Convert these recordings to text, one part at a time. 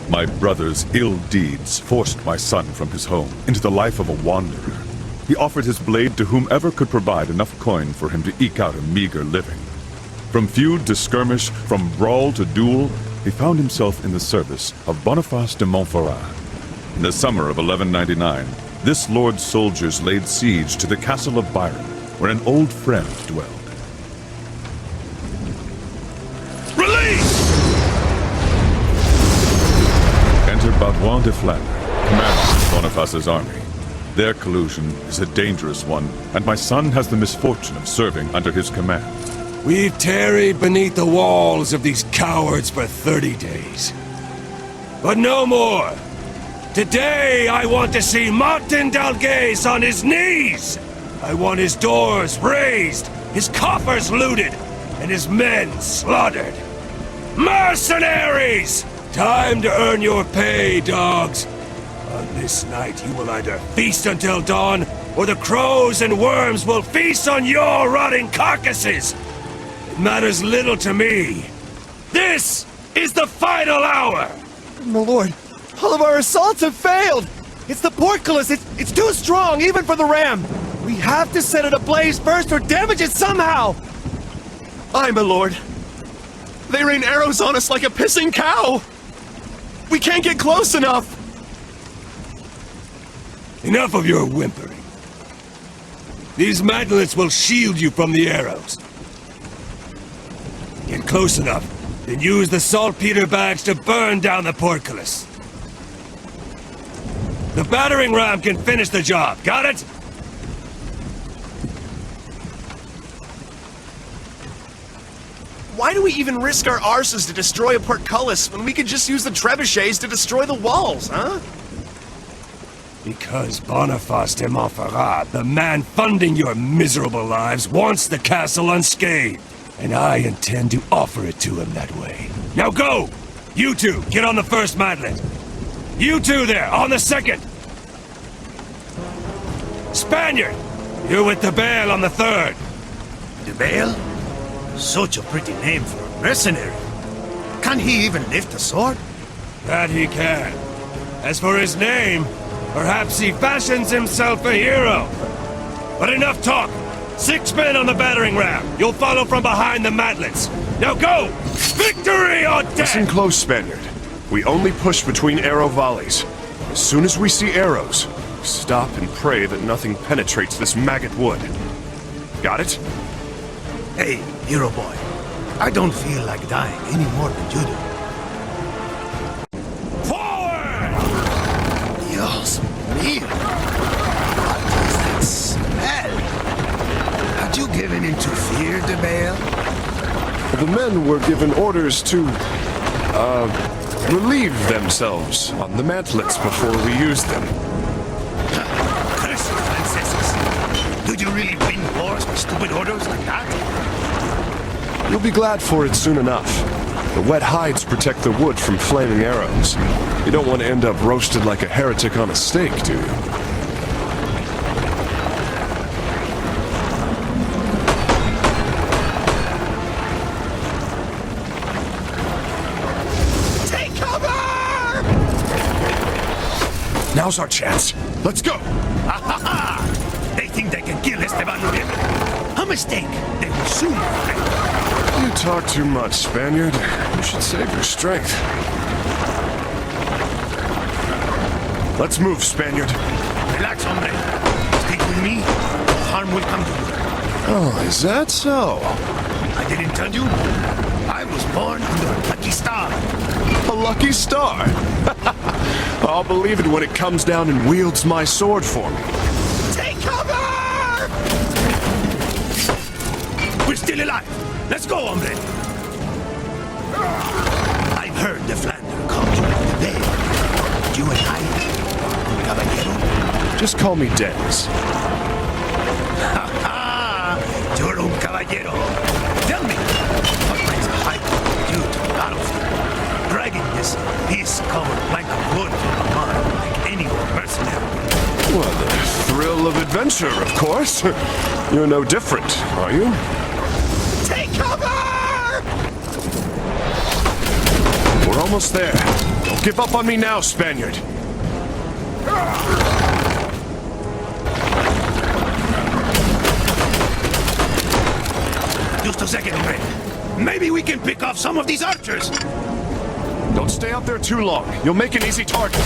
My brother's ill deeds forced my son from his home into the life of a wanderer. He offered his blade to whomever could provide enough coin for him to eke out a meager living. From feud to skirmish, from brawl to duel, he found himself in the service of Boniface de Montferrat. In the summer of 1199, this lord's soldiers laid siege to the castle of Byron, where an old friend dwelled. Enter Baudouin de Flandre, commander of Boniface's army. Their collusion is a dangerous one, and my son has the misfortune of serving under his command. We've tarried beneath the walls of these cowards for 30 days. But no more! Today I want to see Martin Dalgais on his knees! I want his doors razed, his coffers looted, and his men slaughtered. Mercenaries! Time to earn your pay, dogs. On this night, you will either feast until dawn, or the crows and worms will feast on your rotting carcasses. It matters little to me. This is the final hour! My lord, all of our assaults have failed! It's the portcullis! It's too strong, even for the ram! We have to set it ablaze first or damage it somehow! Aye, my lord. They rain arrows on us like a pissing cow! We can't get close enough! Enough of your whimpering. These mantlets will shield you from the arrows. Get close enough, then use the saltpeter bags to burn down the portcullis. The battering ram can finish the job, got it? Why do we even risk our arses to destroy a portcullis when we could just use the trebuchets to destroy the walls, huh? Because Boniface de Montferrat, the man funding your miserable lives, wants the castle unscathed. And I intend to offer it to him that way. Now go! You two, get on the first mantlet. You two there, on the second. Spaniard, you're with the Bale on the third. The Bale? Such a pretty name for a mercenary. Can he even lift a sword? That he can. As for his name, perhaps he fashions himself a hero. But enough talk. 6 men on the battering ram. You'll follow from behind the mantlets. Now go! Victory or death! Listen close, Spaniard. We only push between arrow volleys. As soon as we see arrows, stop and pray that nothing penetrates this maggot wood. Got it? Hey, hero boy. I don't feel like dying any more than you do. Forward! Dios mío! What is that smell? Had you given in to fear, De Bale? The men were given orders to, relieve themselves on the mantlets before we used them. Curse you, Franceses. Did you really win wars with stupid orders like that? You'll be glad for it soon enough. The wet hides protect the wood from flaming arrows. You don't want to end up roasted like a heretic on a stake, do you? Take cover! Now's our chance. Let's go! Ha ha ha! They think they can kill Esteban Uribe. A mistake. They will soon regret. You talk too much, Spaniard. You should save your strength. Let's move, Spaniard. Relax, hombre. Stick with me. No harm will come to you. Oh, is that so? I didn't tell you. I was born under a lucky star. A lucky star? I'll believe it when it comes down and wields my sword for me. Take cover! We're still alive. Let's go, hombre! I've heard the Flandre called you the Bale. You and I, un caballero? Just call me Dennis. Ha ha! You're un caballero. Tell me, what brings a high you to the battlefield? Dragging this piece-covered plank of wood from a mine like any mercenary. Well, the thrill of adventure, of course. You're no different, are you? Take cover! We're almost there. Don't give up on me now, Spaniard. Just a second, hombre. Maybe we can pick off some of these archers. Don't stay out there too long. You'll make an easy target.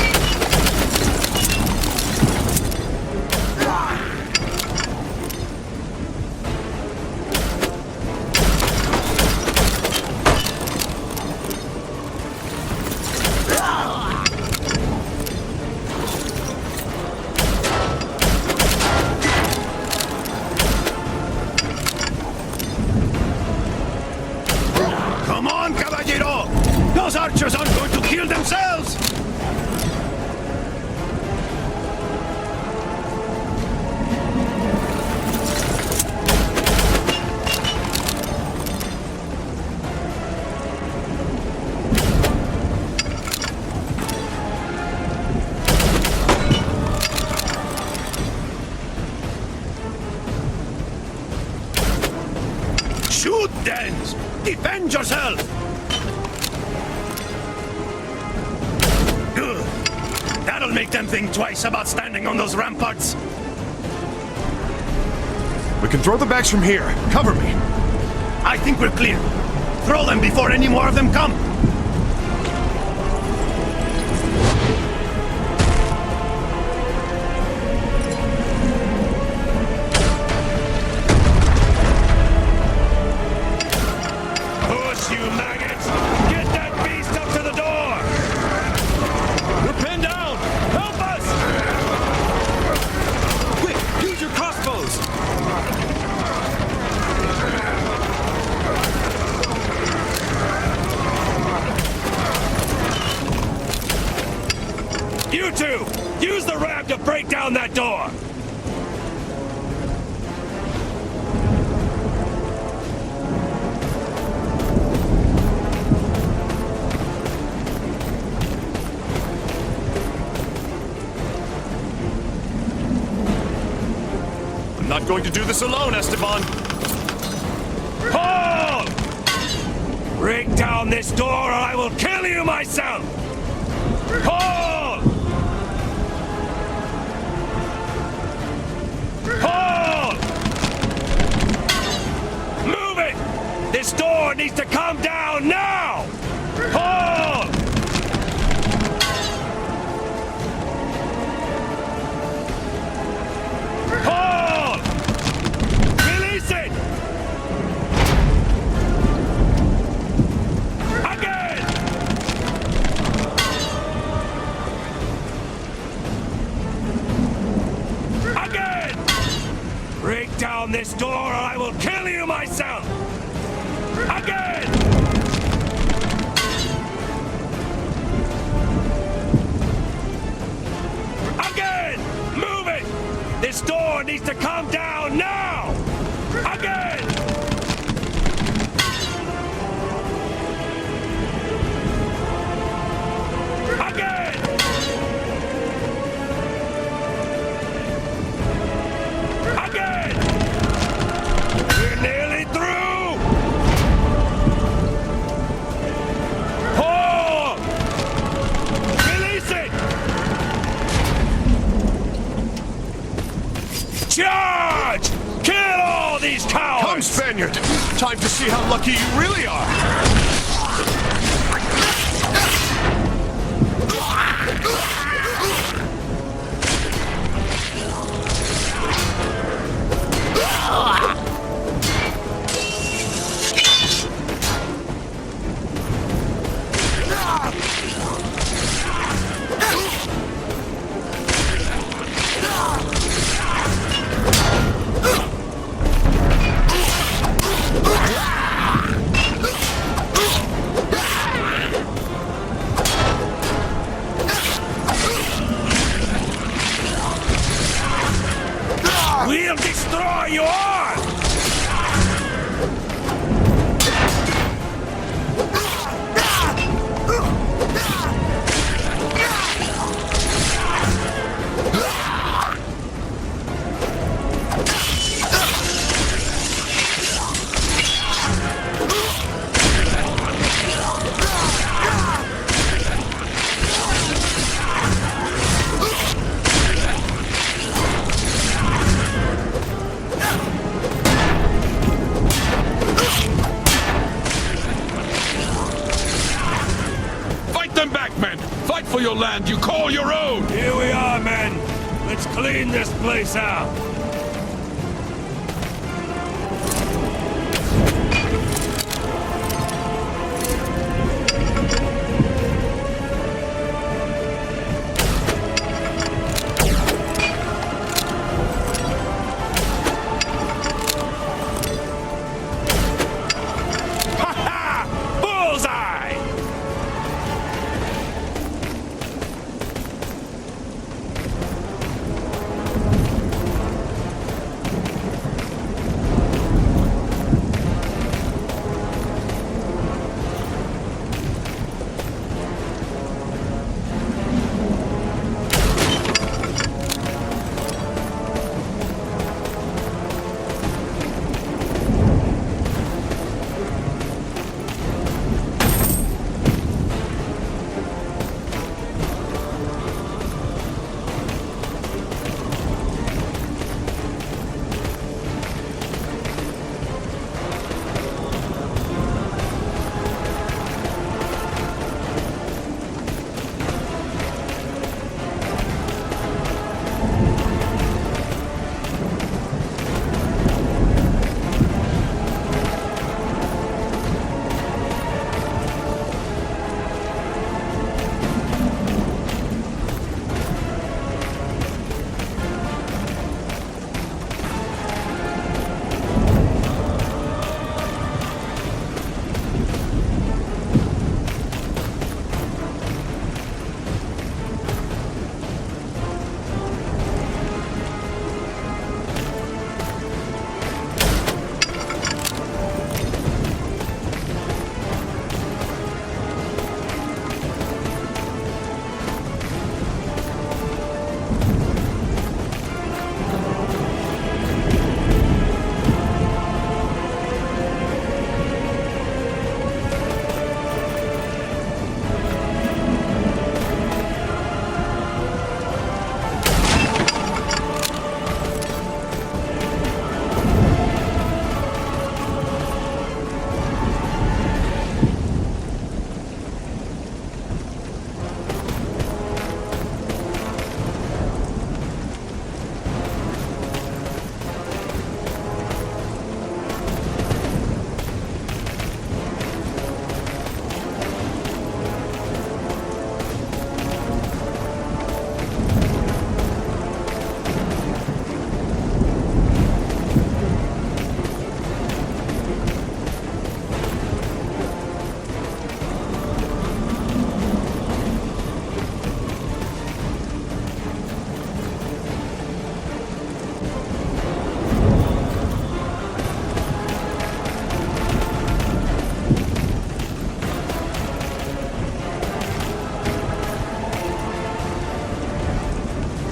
Come on, caballero! Those archers aren't going to kill themselves! Shoot, Dens! Defend yourself! Good. That'll make them think twice about standing on those ramparts. We can throw the bags from here. Cover me. I think we're clear. Throw them before any more of them come. Push, you maggots! Get that beast up to the door! We're pinned down! Help us! Quick, use your crossbows! You two! Use the ram to break down that door! I'm not going to do this alone, Esteban. Hold! Break down this door or I will kill you myself! Hold! Hold! Move it! This door needs to come down now! Hold! Hold! Release it! Again! Again! Break down this door or I will kill you myself! Again! Again! Move it! This door needs to come down now! Again! Again! Again! We're nearly through! Hold! Release it! Charge! Kill all these cowards! Come, Spaniard! Time to see how lucky you really are! for your land you call your own! Here we are, men. Let's clean this place out.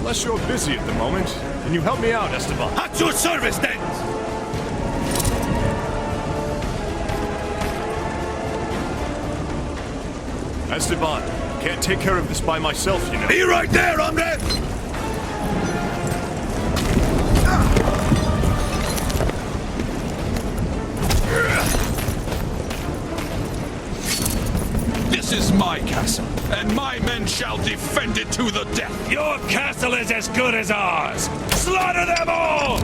Unless you're busy at the moment, can you help me out, Esteban? At your service, then! Esteban, can't take care of this by myself, you know. Be right there, hombre! This is my castle, and my men shall defend it to the death! Your castle is as good as ours! Slaughter them all!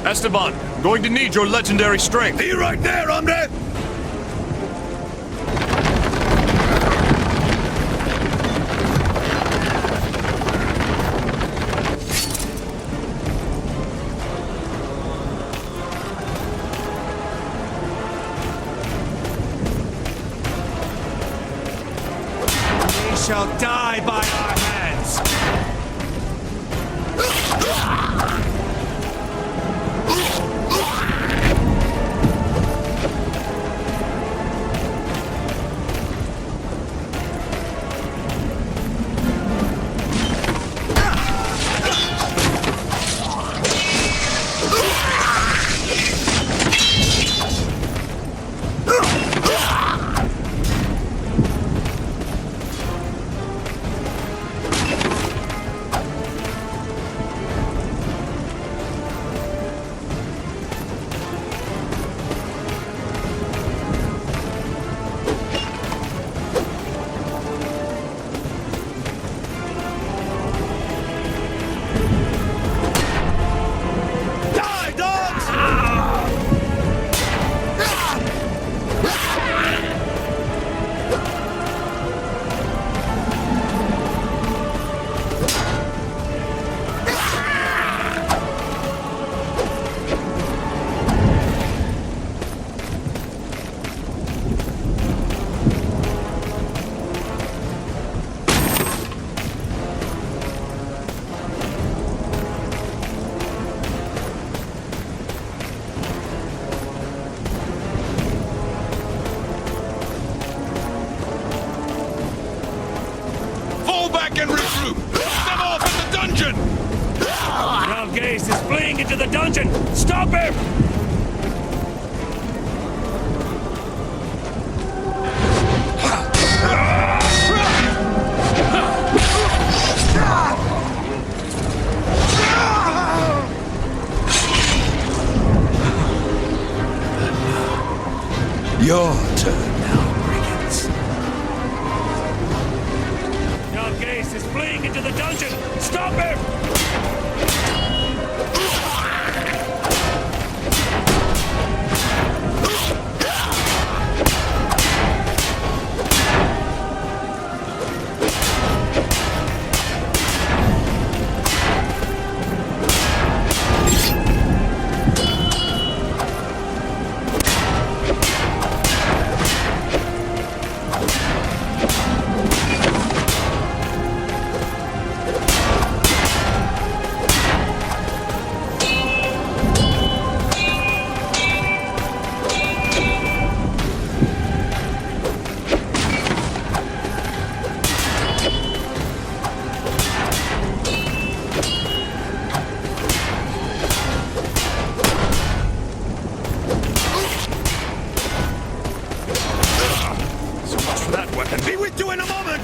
Esteban, I'm going to need your legendary strength. Be right there, hombre! They shall die by our hands! Fall back and regroup! Push them off in the dungeon! Gaze is fleeing into the dungeon! Stop him! Your turn now, brigands. Gaze is fleeing into the dungeon! Stop him! Be with you in a moment!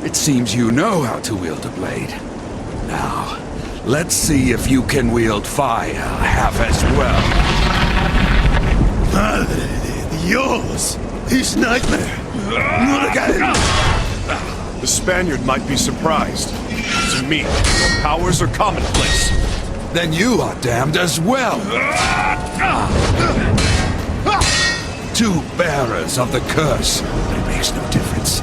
It seems you know how to wield a blade. Now, let's see if you can wield fire half as well. Madre de Dios! His nightmare! Not again! The Spaniard might be surprised. To me, your powers are commonplace. Then you are damned as well. Two bearers of the curse. It makes no difference.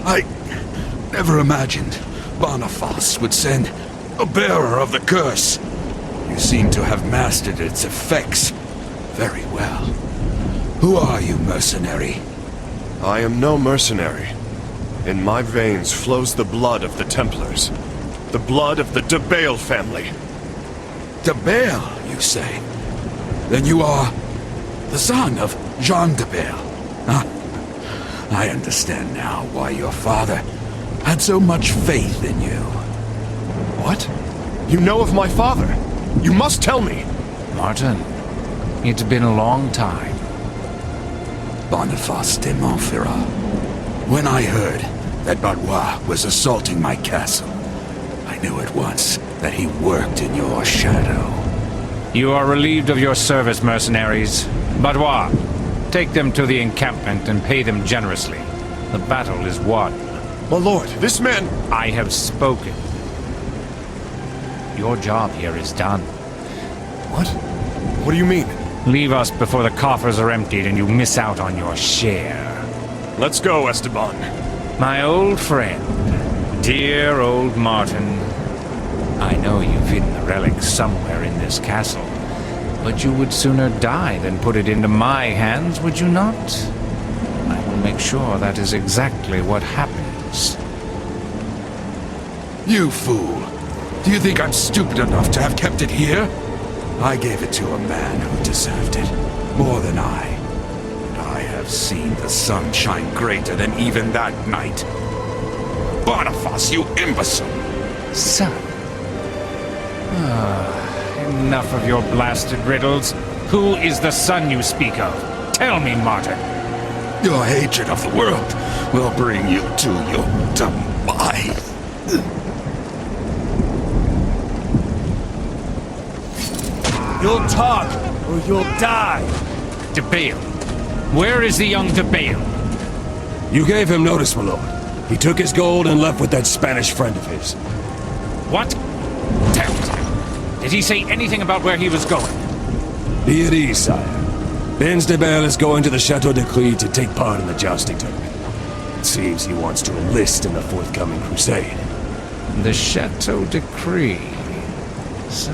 I never imagined Boniface would send a bearer of the curse. You seem to have mastered its effects very well. Who are you, mercenary? I am no mercenary. In my veins flows the blood of the Templars. The blood of the de Bale family. De Bale, you say? Then you are the son of Jean de Bale. Huh? I understand now why your father had so much faith in you. What? You know of my father? You must tell me! Martin, it's been a long time. Boniface de Montferrat. When I heard that Benoit was assaulting my castle, I knew at once that he worked in your shadow. You are relieved of your service, mercenaries. Benoit, take them to the encampment and pay them generously. The battle is won. My lord, this man... I have spoken. Your job here is done. What? What do you mean? Leave us before the coffers are emptied and you miss out on your share. Let's go, Esteban. My old friend, dear old Martin. I know you've hidden the relic somewhere in this castle, but you would sooner die than put it into my hands, would you not? I will make sure that is exactly what happens. You fool! Do you think I'm stupid enough to have kept it here? I gave it to a man who deserved it, more than I. And I have seen the sun shine greater than even that night. Boniface, you imbecile! Son. Enough of your blasted riddles. Who is the son you speak of? Tell me, Martin. Your hatred of the world will bring you to your demise. You'll talk, or you'll die. De Bale. Where is the young De Bale? You gave him notice, my lord. He took his gold and left with that Spanish friend of his. What? Tell me. Did he say anything about where he was going? Be at ease, sire. Benz de Bale is going to the Chateau de Clé to take part in the jousting tournament. It seems he wants to enlist in the forthcoming crusade. The Chateau de Clé. So,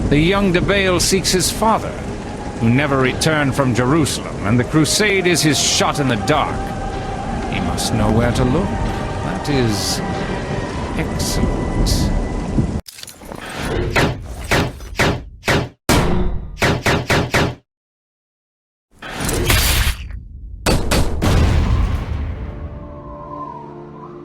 the young De Bale seeks his father, who never returned from Jerusalem, and the crusade is his shot in the dark. He must know where to look. That is excellent.